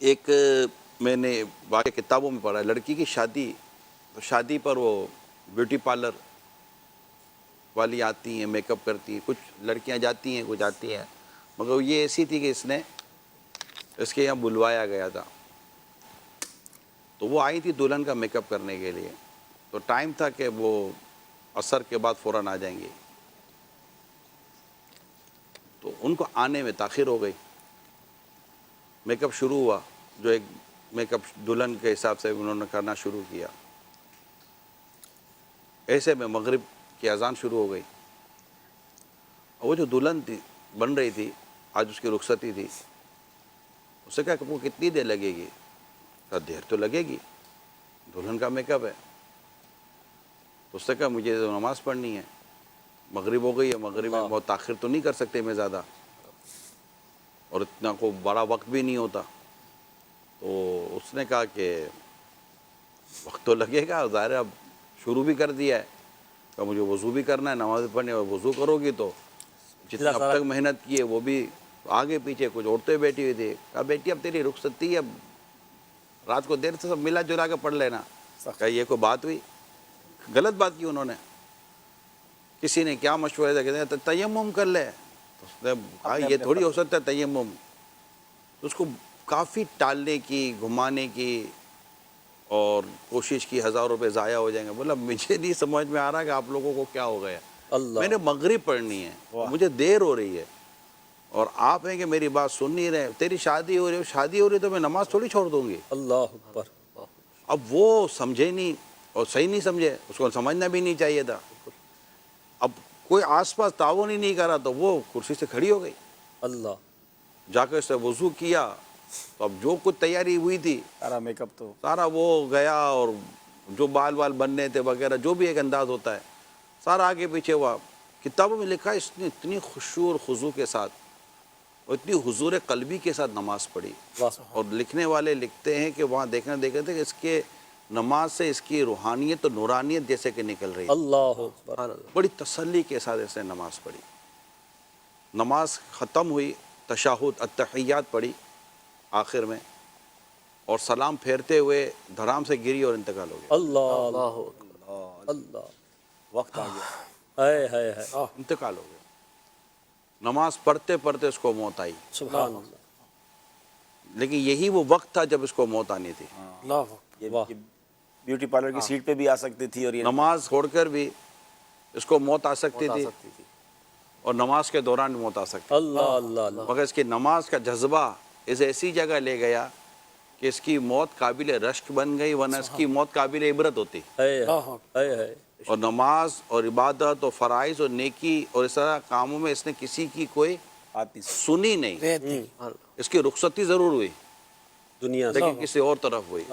ایک میں نے واقع کتابوں میں پڑھا ہے، لڑکی کی شادی پر وہ بیوٹی پارلر والی آتی ہیں، میک اپ کرتی ہیں، کچھ لڑکیاں جاتی ہیں، کچھ آتی ہیں، مگر یہ ایسی تھی کہ اس کے یہاں بلوایا گیا تھا، تو وہ آئی تھی دلہن کا میک اپ کرنے کے لیے، تو ٹائم تھا کہ وہ عصر کے بعد فوراً آ جائیں گی، تو ان کو آنے میں تاخیر ہو گئی۔ میک اپ شروع ہوا، جو ایک میک اپ دلہن کے حساب سے انہوں نے کرنا شروع کیا، ایسے میں مغرب کی اذان شروع ہو گئی، اور وہ جو دلہن تھی بن رہی تھی، آج اس کی رخصتی تھی، اس نے کہا کہ وہ کتنی دیر لگے گی؟ کہا دیر تو لگے گی، دلہن کا میک اپ ہے۔ اس نے کہا مجھے تو نماز پڑھنی ہے، مغرب ہو گئی ہے، مغرب میں بہت تاخیر تو نہیں کر سکتے میں زیادہ، اور اتنا کو بڑا وقت بھی نہیں ہوتا، تو اس نے کہا کہ وقت تو لگے گا، ظاہر ہے اب شروع بھی کر دیا ہے، کہ مجھے وضو بھی کرنا ہے، نماز پڑھنی ہے، اور وضو کرو گی تو جتنا اب تک محنت کی ہے وہ بھی آگے پیچھے کچھ عورتیں بیٹھی ہوئی تھی، کہا بیٹی اب تیری رخصتی ہے، اب رات کو دیر سے سب ملا جلا کے پڑھ لینا۔ کہا یہ کوئی بات ہوئی؟ غلط بات کی انہوں نے۔ کسی نے کیا مشورہ دیا، کہتے ہیں تیمم کر لے، تو اس نے کہا یہ تھوڑی ہو سکتا ہے تیمم، تو اس کو کافی ٹالنے کی، گھمانے کی اور کوشش کی، 1000 روپے ضائع ہو جائیں گے۔ بولا مجھے نہیں سمجھ میں آ رہا کہ آپ لوگوں کو کیا ہو گیا، میں نے مغرب پڑھنی ہے، مجھے دیر ہو رہی ہے، اور آپ ہیں کہ میری بات سن نہیں رہے، تیری شادی ہو رہی تو میں نماز تھوڑی چھوڑ دوں گی۔ اللہ اکبر۔ اب وہ سمجھے نہیں، اور صحیح نہیں سمجھے، اس کو سمجھنا بھی نہیں چاہیے تھا۔ اب کوئی آس پاس تعاون ہی نہیں کرا تو وہ کرسی سے کھڑی ہو گئی، اللہ جا کے اس سے وضو کیا، تو اب جو کچھ تیاری ہوئی تھی سارا میک اپ تو سارا وہ گیا، اور جو بال بننے تھے وغیرہ جو بھی ایک انداز ہوتا ہے سارا آگے پیچھے ہوا۔ کتابوں میں لکھا ہے اس نے اتنی خشوع اور خضوع کے ساتھ اور اتنی حضور قلبی کے ساتھ نماز پڑھی، اور لکھنے والے لکھتے ہیں کہ وہاں دیکھتے تھے کہ اس کے نماز سے اس کی روحانیت اور نورانیت جیسے کہ نکل رہی، اللہ اکبر۔ بڑی تسلی کے ساتھ اس نے نماز پڑھی۔ نماز ختم ہوئی، تشہد التحیات پڑھی آخر میں، اور سلام پھیرتے ہوئے دھڑام سے گری اور انتقال ہو گیا۔ اللہ اللہ، وقت آ گیا۔ ہائے ہائے ہائے، انتقال ہو گیا۔ نماز پڑھتے پڑھتے اس کو موت آئی، سبحان اللہ۔ لیکن یہی وہ وقت تھا جب اس کو موت آنی تھی۔ یہ بیوٹی پارلر کی سیٹ پہ بھی آ سکتی تھی، اور یہ نماز چھوڑ کر بھی اس کو موت آ سکتی تھی، اور نماز کے دوران بھی موت آ سکتی تھی، اللہ اللہ اللہ، مگر اس کی نماز کا جذبہ اس ایسی جگہ لے گیا کہ اس کی موت قابل رشک بن گئی، ورنہ اس کی موت قابل عبرت ہوتی۔ ہائے ہائے ہائے، اور نماز اور عبادت اور فرائض اور نیکی اور اس طرح کاموں میں اس نے کسی کی کوئی آتی سنی نہیں، اس کی رخصتی ضرور ہوئی دنیا سے لیکن کسی اور طرف ہوئی۔